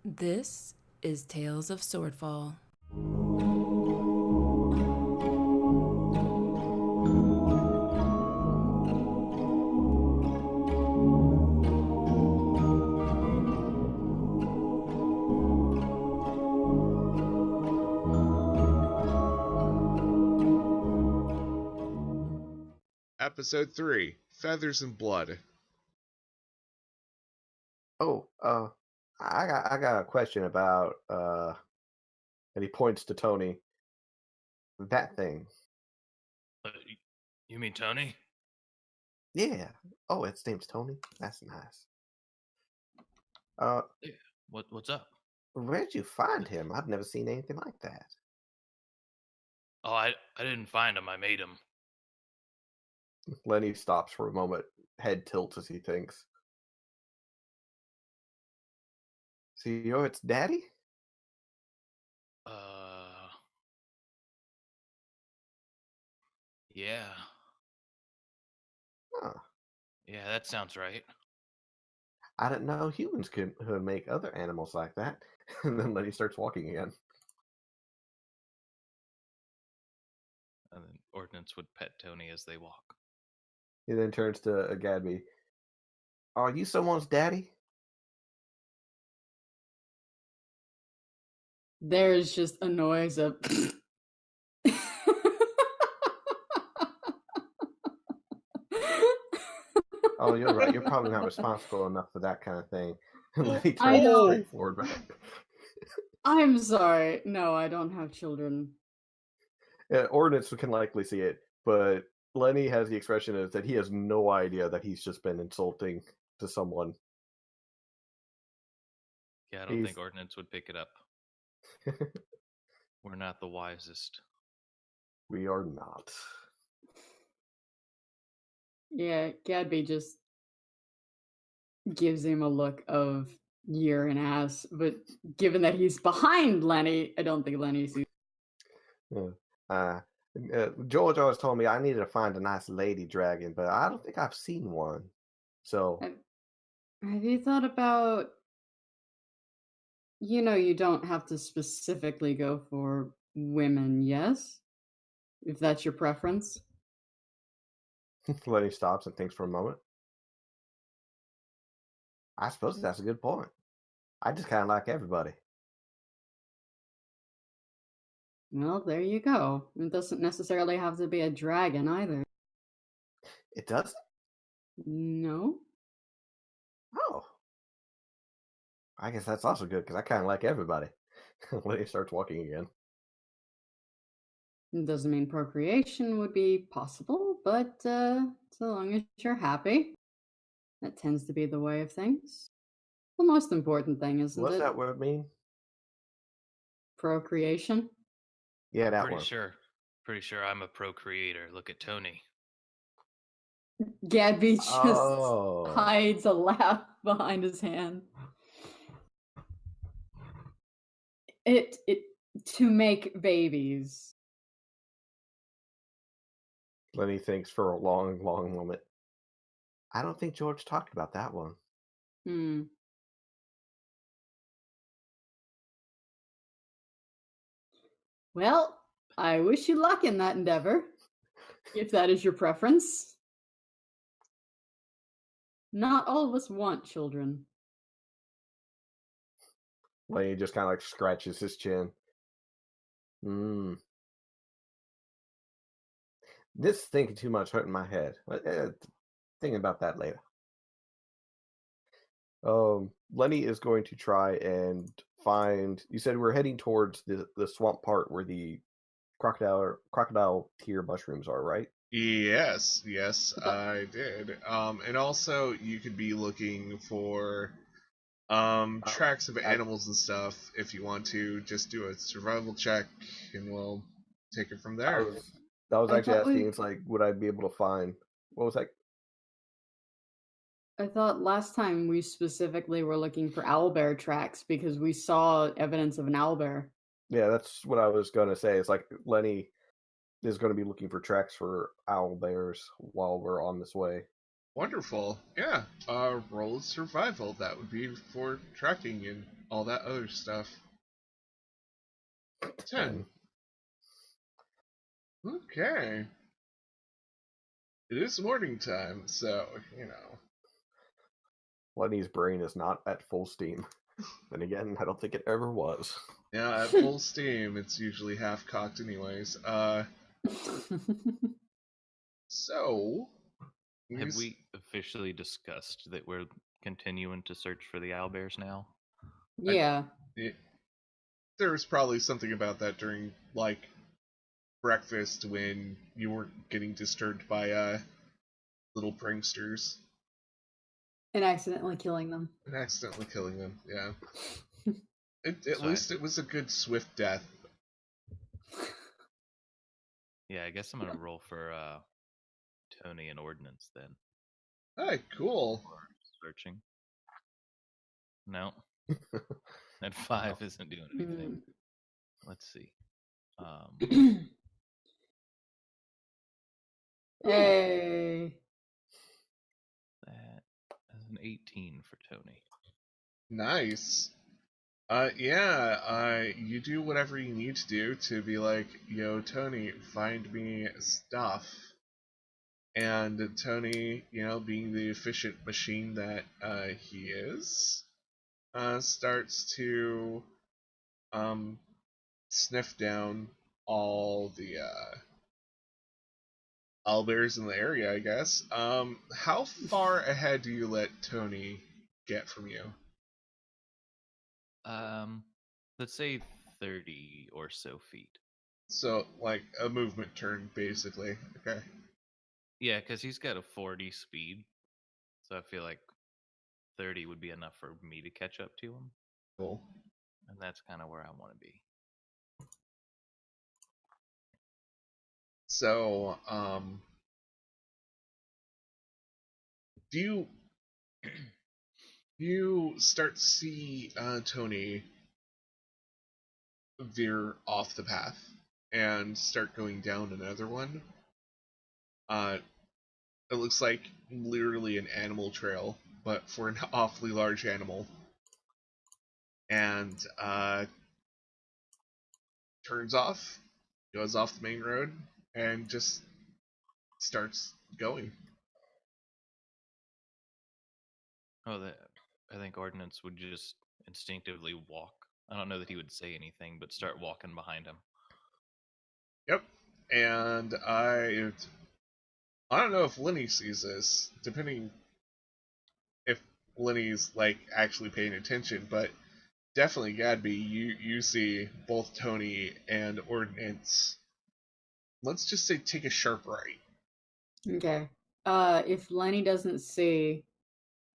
This is Tales of Swordfall. Episode 3, Feathers and Blood. Oh, I got a question about and he points to Tony. That thing. You mean Tony? Yeah. Oh, its name's Tony. That's nice. Yeah. What's up? Where'd you find him? I've never seen anything like that. Oh, I didn't find him. I made him. Lenny stops for a moment, head tilts as he thinks. So you're its daddy? Yeah. Huh. Yeah, that sounds right. I didn't know humans could make other animals like that. And then Lenny starts walking again. And then Ordinance would pet Tony as they walk. He then turns to Gadbee. Are you someone's daddy? There's just a noise of Oh, you're right. You're probably not responsible enough for that kind of thing. Lenny I turns know. straightforward back. I'm sorry. No, I don't have children. Yeah, Ordinance can likely see it, but Lenny has the expression is that he has no idea that he's just been insulting to someone. Yeah, I don't think Ordinance would pick it up. We're not the wisest. We are not. Yeah, Gadbee just gives him a look of you're an ass, but given that he's behind Lenny, I don't think Lenny sees. George always told me I needed to find a nice lady dragon, but I don't think I've seen one. So, have you thought about? You don't have to specifically go for women, yes? If that's your preference. Lenny stops and thinks for a moment. I suppose that's a good point. I just kind of like everybody. Well, there you go. It doesn't necessarily have to be a dragon either. It doesn't? No. Oh. I guess that's also good because I kind of like everybody. Lenny starts walking again. It doesn't mean procreation would be possible, but so long as you're happy, that tends to be the way of things. The most important thing, isn't it? What's that word mean? Procreation? Yeah, that Pretty one. Pretty sure I'm a procreator. Look at Tony. Gadbee just hides a laugh behind his hand. It to make babies. Lenny thinks for a long, long moment. I don't think George talked about that one. Well, I wish you luck in that endeavor, if that is your preference. Not all of us want children. Lenny just kind of like scratches his chin. This thinking too much hurting my head. Thinking about that later. Lenny is going to try and find. You said we're heading towards the swamp part where the crocodile tear mushrooms are, right? Yes, I did. And also you could be looking for tracks of animals and stuff if you want to. Just do a survival check and we'll take it from there. I was actually asking, it's like, would I be able to find, what was that? I thought last time we specifically were looking for owlbear tracks because we saw evidence of an owlbear. Yeah, that's what I was going to say. It's like Lenny is going to be looking for tracks for owlbears while we're on this way. Wonderful. Yeah. Roll survival. That would be for tracking and all that other stuff. 10. Okay. It is morning time, so, you know. Lenny's brain is not at full steam. Then again, I don't think it ever was. Yeah, at full steam, it's usually half cocked anyways. So... Have we officially discussed that we're continuing to search for the owlbears now? Yeah. There was probably something about that during, like, breakfast when you weren't getting disturbed by, little pranksters. And accidentally killing them. And accidentally killing them, yeah. At least it was a good, swift death. Yeah, I guess I'm gonna roll for Tony and Ordinance then. Hey, cool. For searching. No. That 5 isn't doing anything. Let's see. Hey. That is an 18 for Tony. Nice. You do whatever you need to do to be like, yo, Tony, find me stuff. And Tony, being the efficient machine that he is, starts to sniff down all the owlbears in the area, I guess. How far ahead do you let Tony get from you? Let's say 30 or so feet. So, like, a movement turn, basically. Okay. Yeah, because he's got a 40 speed, so I feel like 30 would be enough for me to catch up to him. Cool. And that's kind of where I want to be. So, do you start to see Tony veer off the path and start going down another one? It looks like literally an animal trail, but for an awfully large animal. And turns off, goes off the main road, and just starts going. I think Ordinance would just instinctively walk. I don't know that he would say anything, but start walking behind him. Yep. And I don't know if Lenny sees this, depending if Lenny's like actually paying attention, but definitely Gadbee, you see both Tony and Ordinance. Let's just say take a sharp right. Okay. If Lenny doesn't see,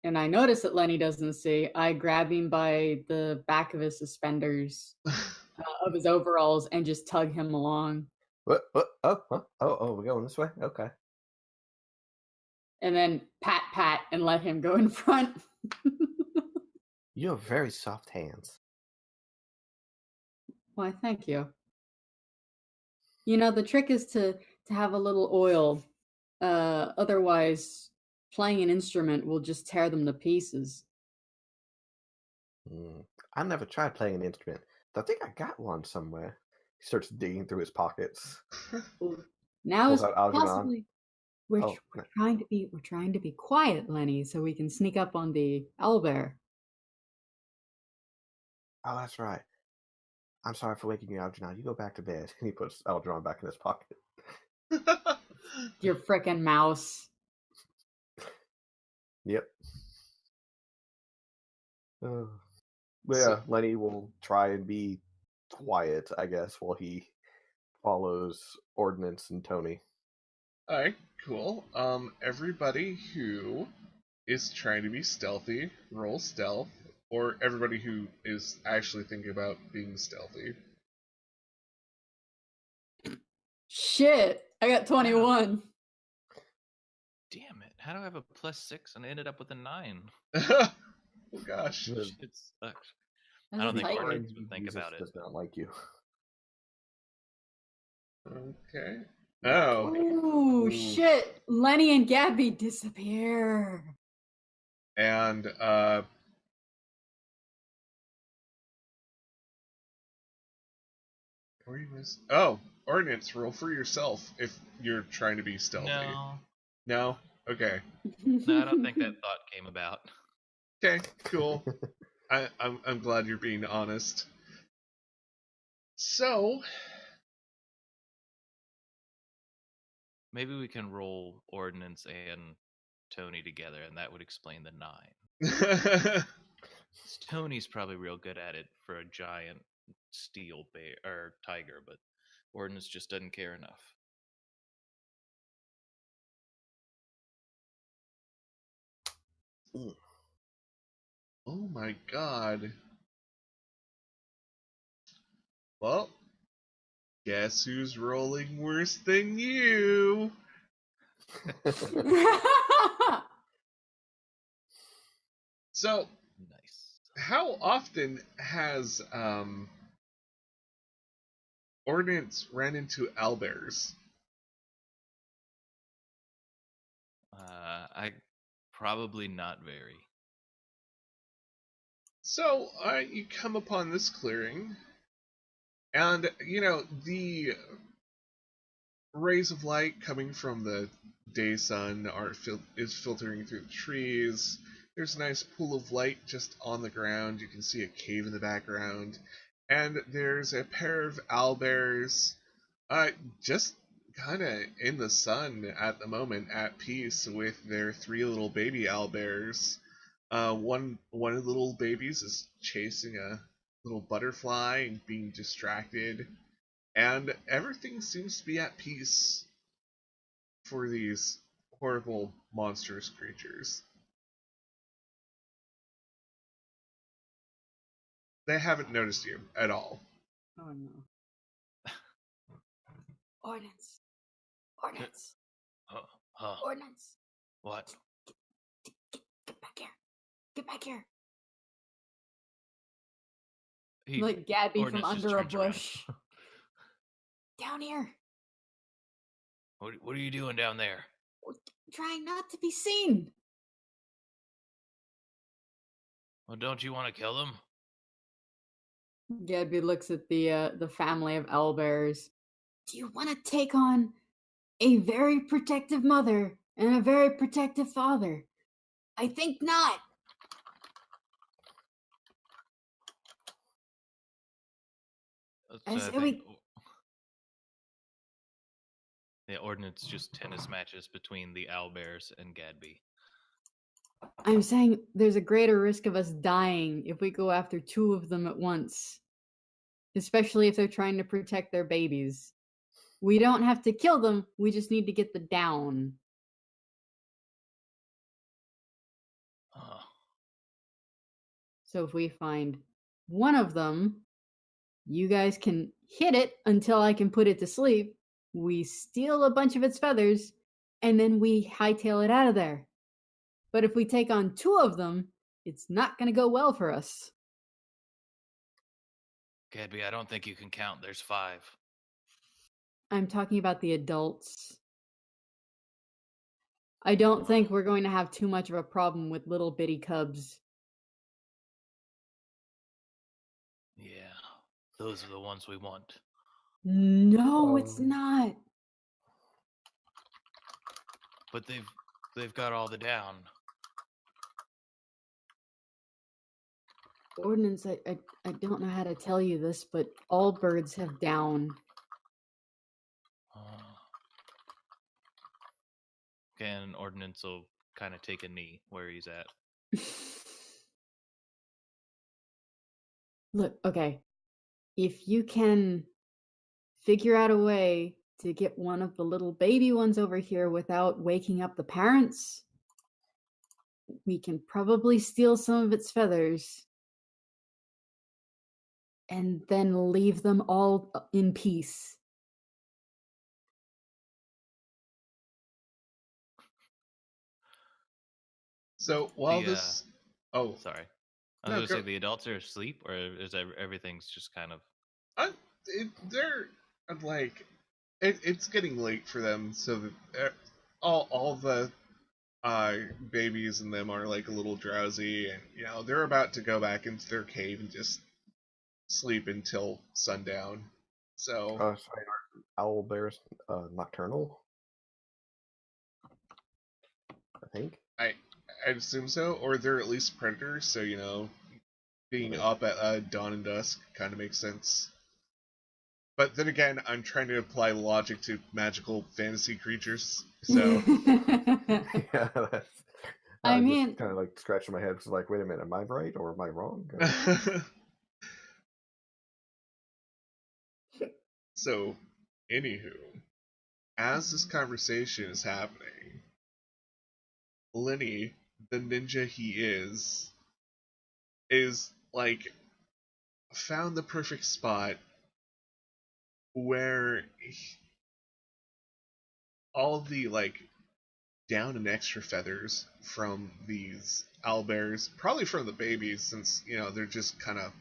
and I notice that Lenny doesn't see, I grab him by the back of his suspenders, of his overalls, and just tug him along. What? Oh, we're going this way? Okay. And then pat, and let him go in front. You have very soft hands. Why, thank you. The trick is to have a little oil. Otherwise, playing an instrument will just tear them to pieces. I never tried playing an instrument. I think I got one somewhere. He starts digging through his pockets. Now Pulls is out Algernon. possibly we're trying to be quiet, Lenny, so we can sneak up on the owlbear. Oh, that's right. I'm sorry for waking you, Algernon. You go back to bed. And he puts Algernon back in his pocket. Your frickin' mouse. Yep. But yeah, Lenny will try and be quiet, I guess, while he follows Ordinance and Tony. Alright, cool. Everybody who is trying to be stealthy, roll stealth. Or everybody who is actually thinking about being stealthy. Shit, I got 21. Damn it. How do I have a +6 and I ended up with a 9? Oh gosh. It sucks. I don't think Ordinance would think about it. Does not like you. Okay. Oh. Ooh, shit. Lenny and Gadbee disappear. And Or you miss. Oh, Ordinance, roll for yourself if you're trying to be stealthy. No. No? Okay. No, I don't think that thought came about. Okay, cool. I'm glad you're being honest. So, Maybe we can roll Ordinance and Tony together, and that would explain the 9. Tony's probably real good at it for a giant steel bear or tiger, but Ordinance just doesn't care enough. oh my god. Well, guess who's rolling worse than you? So, Nice. how often has Ordinance ran into owlbears? I probably not very. So, you come upon this clearing, and, the rays of light coming from the day sun is filtering through the trees. There's a nice pool of light just on the ground. You can see a cave in the background. And there's a pair of owlbears just kind of in the sun at the moment, at peace with their 3 little baby owlbears. One of the little babies is chasing a little butterfly and being distracted, and everything seems to be at peace for these horrible, monstrous creatures. They haven't noticed you at all. Oh no. Ordinance. Ordinance. Huh? Ordinance. What? Get back here. Get back here. He, Like Gadbee from Ordinance just under a turns around. bush. Down here. What are you doing down there? Trying not to be seen. Well, don't you want to kill them? Gadbee looks at the family of owlbears. Do you want to take on a very protective mother and a very protective father? I think not. I say we. The Ordinance just tennis matches between the owlbears and Gadbee. I'm saying there's a greater risk of us dying if we go after 2 of them at once, especially if they're trying to protect their babies. We don't have to kill them, we just need to get the down. So if we find one of them, you guys can hit it until I can put it to sleep. We steal a bunch of its feathers, and then we hightail it out of there. But if we take on 2 of them, it's not going to go well for us. Gadbee, I don't think you can count. There's 5. I'm talking about the adults. I don't think we're going to have too much of a problem with little bitty cubs. Yeah, those are the ones we want. No, it's not. But they've got all the down. Ordinance, I don't know how to tell you this, but all birds have down. Okay, and Ordinance will kind of take a knee where he's at. Look, okay. If you can figure out a way to get one of the little baby ones over here without waking up the parents, we can probably steal some of its feathers and then leave them all in peace. So while this, sorry, I was gonna say the adults are asleep, or is everything's just kind of? They're like, it's getting late for them, so that all the babies and them are like a little drowsy, and they're about to go back into their cave and just sleep until sundown. So Sorry, owl bears nocturnal. I think. I'd assume so, or they're at least predators. So being up at dawn and dusk kind of makes sense. But then again, I'm trying to apply logic to magical fantasy creatures. So Yeah, that's. I was mean, just kind of like scratching my head, because like, wait a minute, am I right or am I wrong? So, anywho, as this conversation is happening, Lenny, the ninja he is like found the perfect spot where all of the like down and extra feathers from these owlbears, probably from the babies, since they're just kind of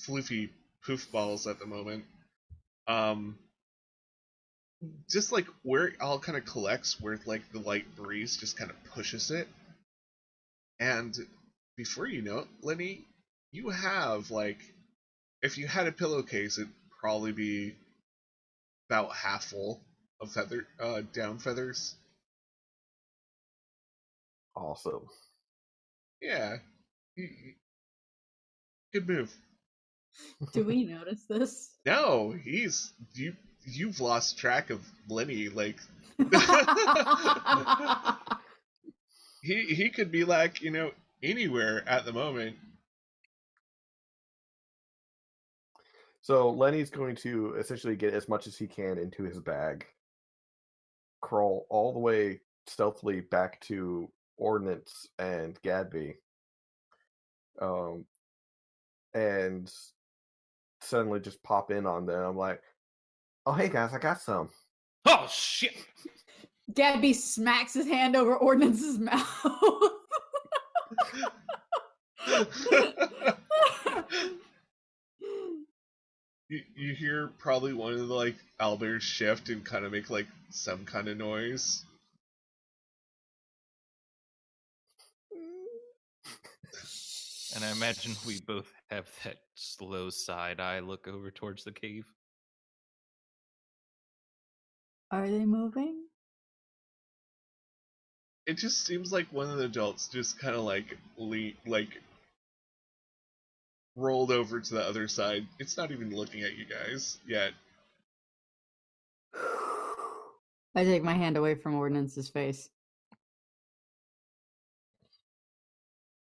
floofy poof balls at the moment. Just like where it all kind of collects, where like the light breeze just kind of pushes it, and before you know it, Lenny, you have like, if you had a pillowcase, it'd probably be about half full of down feathers. Awesome. Yeah, good move. do we notice this? No, you've lost track of Lenny. Like he could be like anywhere at the moment. So Lenny's going to essentially get as much as he can into his bag, crawl all the way stealthily back to Ordinance and Gadbee, and suddenly just pop in on them. I'm like, oh, hey guys, I got some. Oh shit! Gadbee smacks his hand over Ordinance's mouth. You hear probably one of the like owlbears shift and kind of make like some kind of noise. And I imagine we both have that slow side eye look over towards the cave. Are they moving? It just seems like one of the adults just kind of like rolled over to the other side. It's not even looking at you guys yet. I take my hand away from Ordinance's face.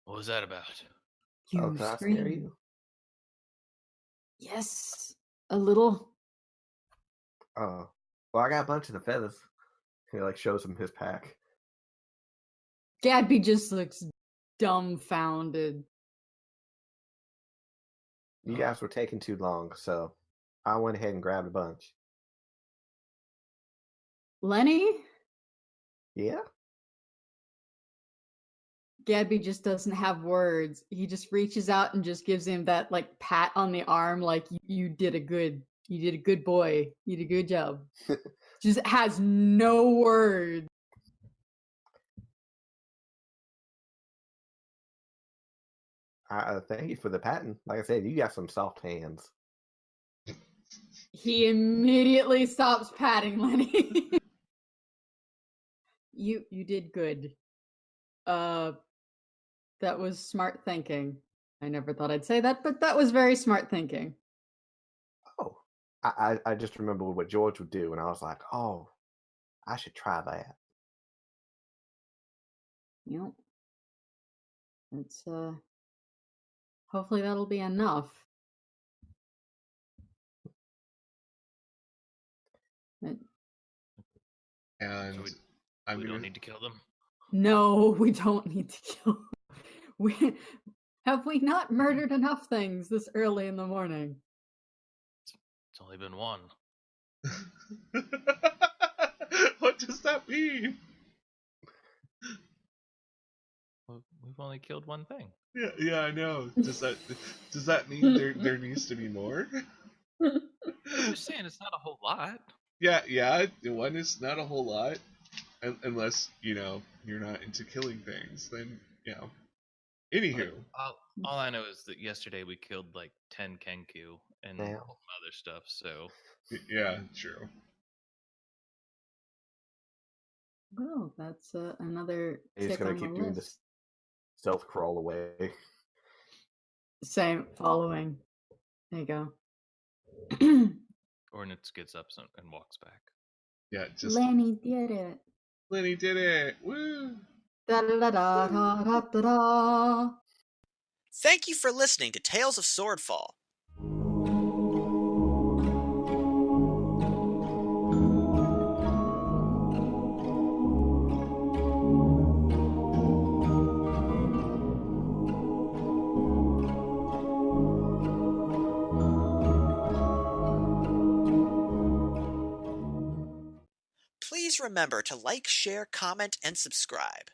What was that about? You Oh, can I scream. scare you? Yes, a little. Well, I got a bunch of the feathers. He like shows him his pack. Gadbee just looks dumbfounded. You guys were taking too long, so I went ahead and grabbed a bunch. Lenny? Yeah? Gadbee just doesn't have words. He just reaches out and just gives him that like pat on the arm, like you did a good boy. You did a good job. Just has no words. Thank you for the patent. Like I said, you got some soft hands. He immediately stops patting Lenny. You did good. That was smart thinking. I never thought I'd say that, but that was very smart thinking. Oh, I just remember what George would do, and I was like, oh, I should try that. Yep. It's hopefully that'll be enough. And So we don't need to kill them. No, we don't need to kill. Have we not murdered enough things this early in the morning? It's only been one. What does that mean? Well, we've only killed one thing. Yeah, I know. Does that mean there needs to be more? I'm just saying it's not a whole lot. Yeah. One is not a whole lot, unless you're not into killing things. Then Anywho, All I know is that yesterday we killed like 10 Kenku and Damn. other stuff. So yeah, true. Well, that's another He's tick gonna on keep the doing list. this stealth crawl away. Same, following. There you go. Ordinance gets up and walks back. Yeah, just Lenny did it. Lenny did it. Woo! Da da da da da da da da. Thank you for listening to Tales of Swordfall. Please remember to like, share, comment, and subscribe.